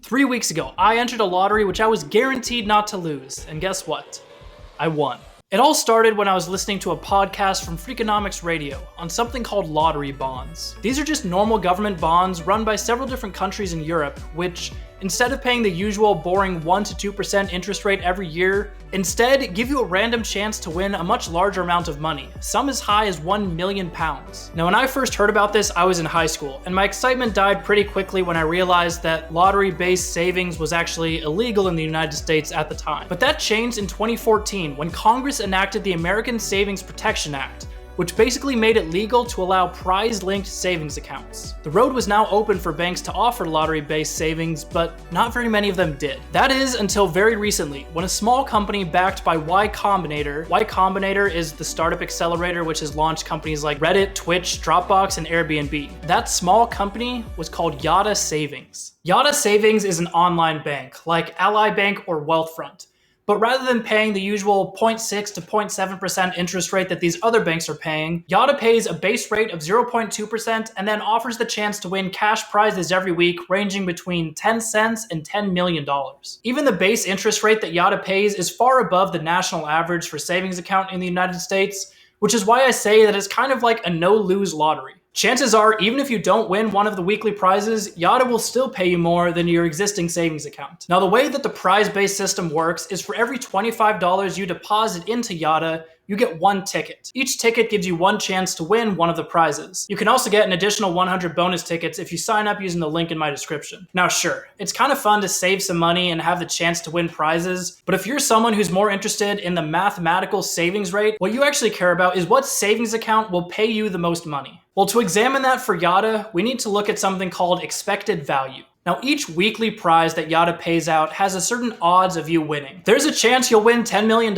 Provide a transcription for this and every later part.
3 weeks ago, I entered a lottery which I was guaranteed not to lose, and guess what? I won. It all started when I was listening to a podcast from Freakonomics Radio on something called lottery bonds. These are just normal government bonds run by several different countries in Europe, which, instead of paying the usual boring 1 to 2% interest rate every year, instead give you a random chance to win a much larger amount of money, some as high as £1 million. Now, when I first heard about this, I was in high school, and my excitement died pretty quickly when I realized that lottery-based savings was actually illegal in the United States at the time. But that changed in 2014 when Congress enacted the American Savings Protection Act, which basically made it legal to allow prize-linked savings accounts. The road was now open for banks to offer lottery-based savings, but not very many of them did. That is until very recently, when a small company backed by Y Combinator is the startup accelerator which has launched companies like Reddit, Twitch, Dropbox, and Airbnb. That small company was called Yotta Savings. Yotta Savings is an online bank, like Ally Bank or Wealthfront. But rather than paying the usual 0.6 to 0.7% interest rate that these other banks are paying, Yotta pays a base rate of 0.2% and then offers the chance to win cash prizes every week ranging between 10 cents and $10 million. Even the base interest rate that Yotta pays is far above the national average for savings account in the United States, which is why I say that it's kind of like a no-lose lottery. Chances are, even if you don't win one of the weekly prizes, Yotta will still pay you more than your existing savings account. Now, the way that the prize-based system works is for every $25 you deposit into Yotta, you get one ticket. Each ticket gives you one chance to win one of the prizes. You can also get an additional 100 bonus tickets if you sign up using the link in my description. Now, sure, it's kind of fun to save some money and have the chance to win prizes, but if you're someone who's more interested in the mathematical savings rate, what you actually care about is what savings account will pay you the most money. Well, to examine that for Yotta, we need to look at something called expected value. Now, each weekly prize that Yotta pays out has a certain odds of you winning. There's a chance you'll win $10 million,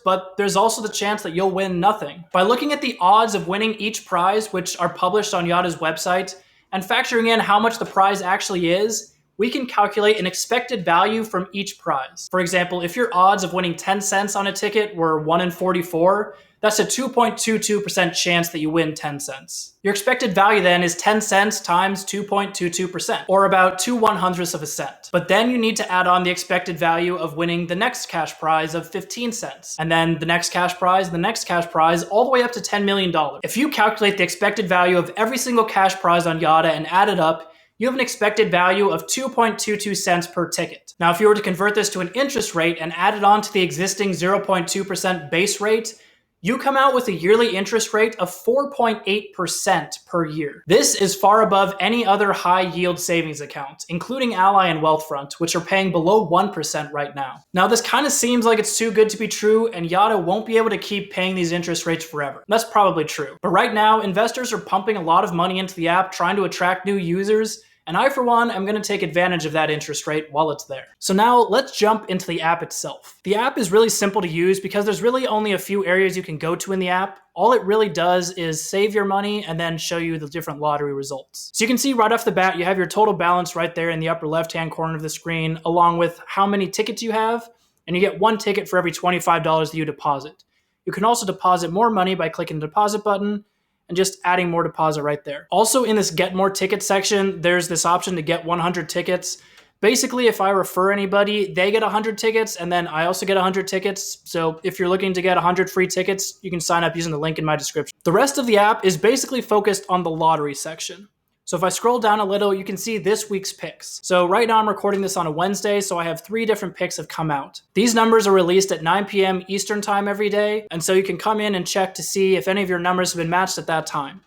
but there's also the chance that you'll win nothing. By looking at the odds of winning each prize, which are published on Yotta's website, and factoring in how much the prize actually is, we can calculate an expected value from each prize. For example, if your odds of winning 10 cents on a ticket were 1 in 44, that's a 2.22% chance that you win 10 cents. Your expected value then is 10 cents times 2.22%, or about 2/100ths of a cent. But then you need to add on the expected value of winning the next cash prize of 15 cents, and then the next cash prize, the next cash prize, all the way up to $10 million. If you calculate the expected value of every single cash prize on Yotta and add it up, you have an expected value of 2.22 cents per ticket. Now, if you were to convert this to an interest rate and add it on to the existing 0.2% base rate, you come out with a yearly interest rate of 4.8% per year. This is far above any other high-yield savings account, including Ally and Wealthfront, which are paying below 1% right now. Now, this kind of seems like it's too good to be true, and Yotta won't be able to keep paying these interest rates forever. That's probably true. But right now, investors are pumping a lot of money into the app, trying to attract new users, and I, for one, am going to take advantage of that interest rate while it's there. So now let's jump into the app itself. The app is really simple to use because there's really only a few areas you can go to in the app. All it really does is save your money and then show you the different lottery results. So you can see right off the bat, you have your total balance right there in the upper left-hand corner of the screen, along with how many tickets you have, and you get one ticket for every $25 that you deposit. You can also deposit more money by clicking the deposit button, and just adding more deposit right there. Also in this get more tickets section, there's this option to get 100 tickets. Basically, if I refer anybody, they get 100 tickets, and then I also get 100 tickets. So if you're looking to get 100 free tickets, you can sign up using the link in my description. The rest of the app is basically focused on the lottery section. So if I scroll down a little, you can see this week's picks. So right now I'm recording this on a Wednesday, so I have 3 different picks have come out. These numbers are released at 9 p.m. Eastern time every day, and so you can come in and check to see if any of your numbers have been matched at that time.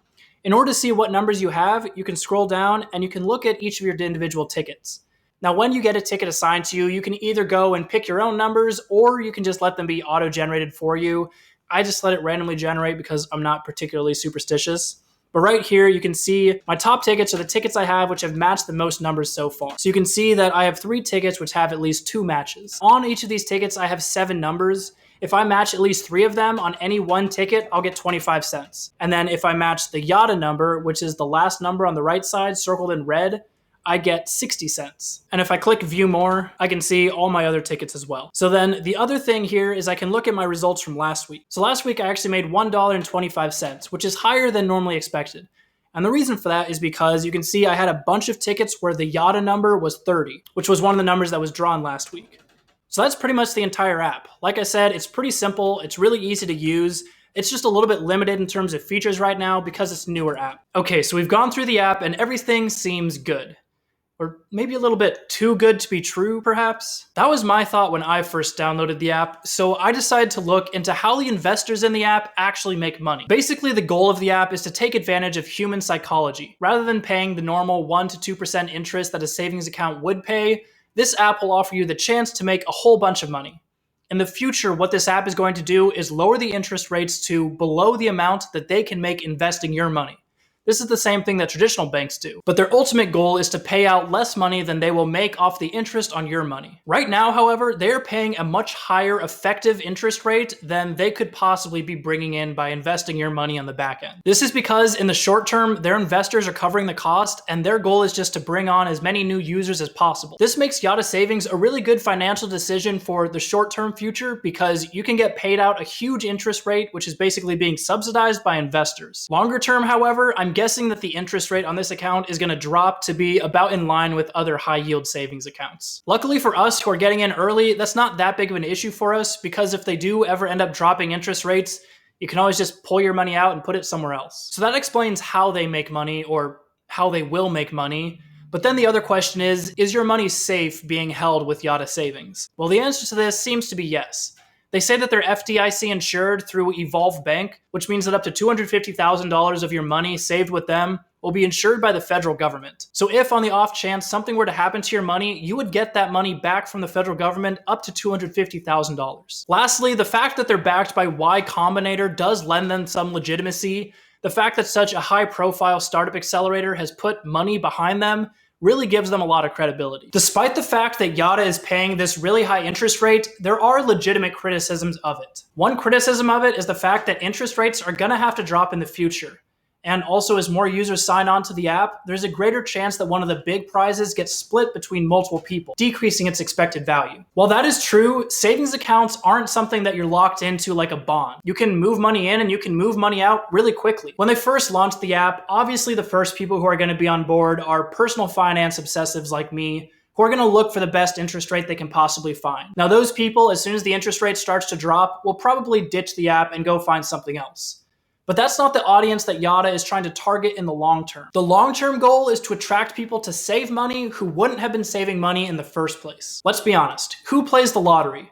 In order to see what numbers you have, you can scroll down and you can look at each of your individual tickets. Now, when you get a ticket assigned to you, you can either go and pick your own numbers, or you can just let them be auto-generated for you. I just let it randomly generate because I'm not particularly superstitious. But right here, you can see my top tickets are the tickets I have which have matched the most numbers so far. So you can see that I have 3 tickets which have at least 2 matches. On each of these tickets, I have 7 numbers. If I match at least 3 of them on any one ticket, I'll get 25 cents. And then if I match the Yotta number, which is the last number on the right side circled in red, I get 60 cents. And if I click view more, I can see all my other tickets as well. So then the other thing here is I can look at my results from last week. So last week I actually made $1.25, which is higher than normally expected. And the reason for that is because you can see I had a bunch of tickets where the Yotta number was 30, which was one of the numbers that was drawn last week. So that's pretty much the entire app. Like I said, it's pretty simple. It's really easy to use. It's just a little bit limited in terms of features right now because it's a newer app. Okay, so we've gone through the app and everything seems good. Or maybe a little bit too good to be true, perhaps? That was my thought when I first downloaded the app, so I decided to look into how the investors in the app actually make money. Basically, the goal of the app is to take advantage of human psychology. Rather than paying the normal 1 to 2% interest that a savings account would pay, this app will offer you the chance to make a whole bunch of money. In the future, what this app is going to do is lower the interest rates to below the amount that they can make investing your money. This is the same thing that traditional banks do, but their ultimate goal is to pay out less money than they will make off the interest on your money. Right now, however, they are paying a much higher effective interest rate than they could possibly be bringing in by investing your money on the back end. This is because in the short term, their investors are covering the cost and their goal is just to bring on as many new users as possible. This makes Yotta Savings a really good financial decision for the short-term future because you can get paid out a huge interest rate, which is basically being subsidized by investors. Longer term, however, I'm guessing that the interest rate on this account is going to drop to be about in line with other high yield savings accounts. Luckily for us who are getting in early, that's not that big of an issue for us because if they do ever end up dropping interest rates, you can always just pull your money out and put it somewhere else. So that explains how they make money or how they will make money. But then the other question is your money safe being held with Yotta Savings? Well, the answer to this seems to be yes. They say that they're FDIC insured through Evolve Bank, which means that up to $250,000 of your money saved with them will be insured by the federal government. So if on the off chance something were to happen to your money, you would get that money back from the federal government up to $250,000. Lastly, the fact that they're backed by Y Combinator does lend them some legitimacy. The fact that such a high-profile startup accelerator has put money behind them really gives them a lot of credibility. Despite the fact that Yotta is paying this really high interest rate, there are legitimate criticisms of it. One criticism of it is the fact that interest rates are gonna have to drop in the future. And also, as more users sign on to the app, there's a greater chance that one of the big prizes gets split between multiple people, decreasing its expected value. While that is true, savings accounts aren't something that you're locked into like a bond. You can move money in and you can move money out really quickly. When they first launched the app, obviously the first people who are going to be on board are personal finance obsessives like me, who are going to look for the best interest rate they can possibly find. Now, those people, as soon as the interest rate starts to drop, will probably ditch the app and go find something else. But that's not the audience that Yotta is trying to target in the long term. The long-term goal is to attract people to save money who wouldn't have been saving money in the first place. Let's be honest, who plays the lottery?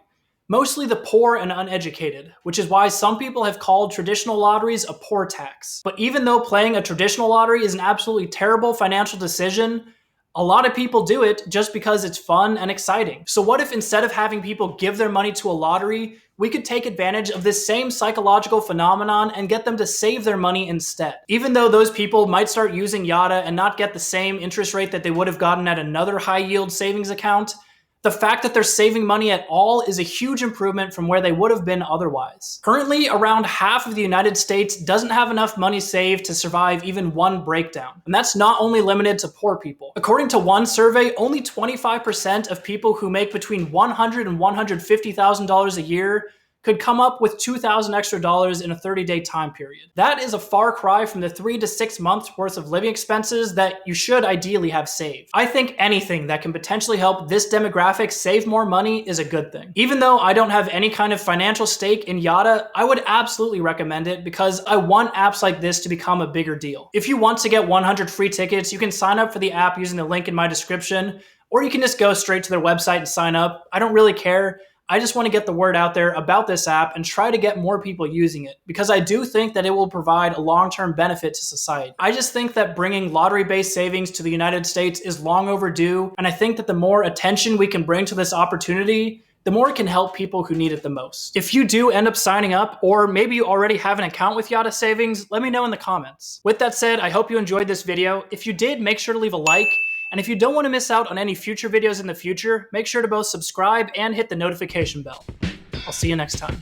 Mostly the poor and uneducated, which is why some people have called traditional lotteries a poor tax. But even though playing a traditional lottery is an absolutely terrible financial decision, a lot of people do it just because it's fun and exciting. So what if instead of having people give their money to a lottery, we could take advantage of this same psychological phenomenon and get them to save their money instead? Even though those people might start using Yotta and not get the same interest rate that they would have gotten at another high yield savings account, the fact that they're saving money at all is a huge improvement from where they would have been otherwise. Currently, around half of the United States doesn't have enough money saved to survive even one breakdown. And that's not only limited to poor people. According to one survey, only 25% of people who make between $100,000 and $150,000 a year could come up with $2,000 extra in a 30-day time period. That is a far cry from the 3 to 6 months worth of living expenses that you should ideally have saved. I think anything that can potentially help this demographic save more money is a good thing. Even though I don't have any kind of financial stake in Yotta, I would absolutely recommend it because I want apps like this to become a bigger deal. If you want to get 100 free tickets, you can sign up for the app using the link in my description, or you can just go straight to their website and sign up. I don't really care. I just want to get the word out there about this app and try to get more people using it because I do think that it will provide a long-term benefit to society. I just think that bringing lottery-based savings to the United States is long overdue, and I think that the more attention we can bring to this opportunity, the more it can help people who need it the most. If you do end up signing up, or maybe you already have an account with Yotta Savings, let me know in the comments. With that said, I hope you enjoyed this video. If you did, make sure to leave a like. And if you don't want to miss out on any future videos in the future, make sure to both subscribe and hit the notification bell. I'll see you next time.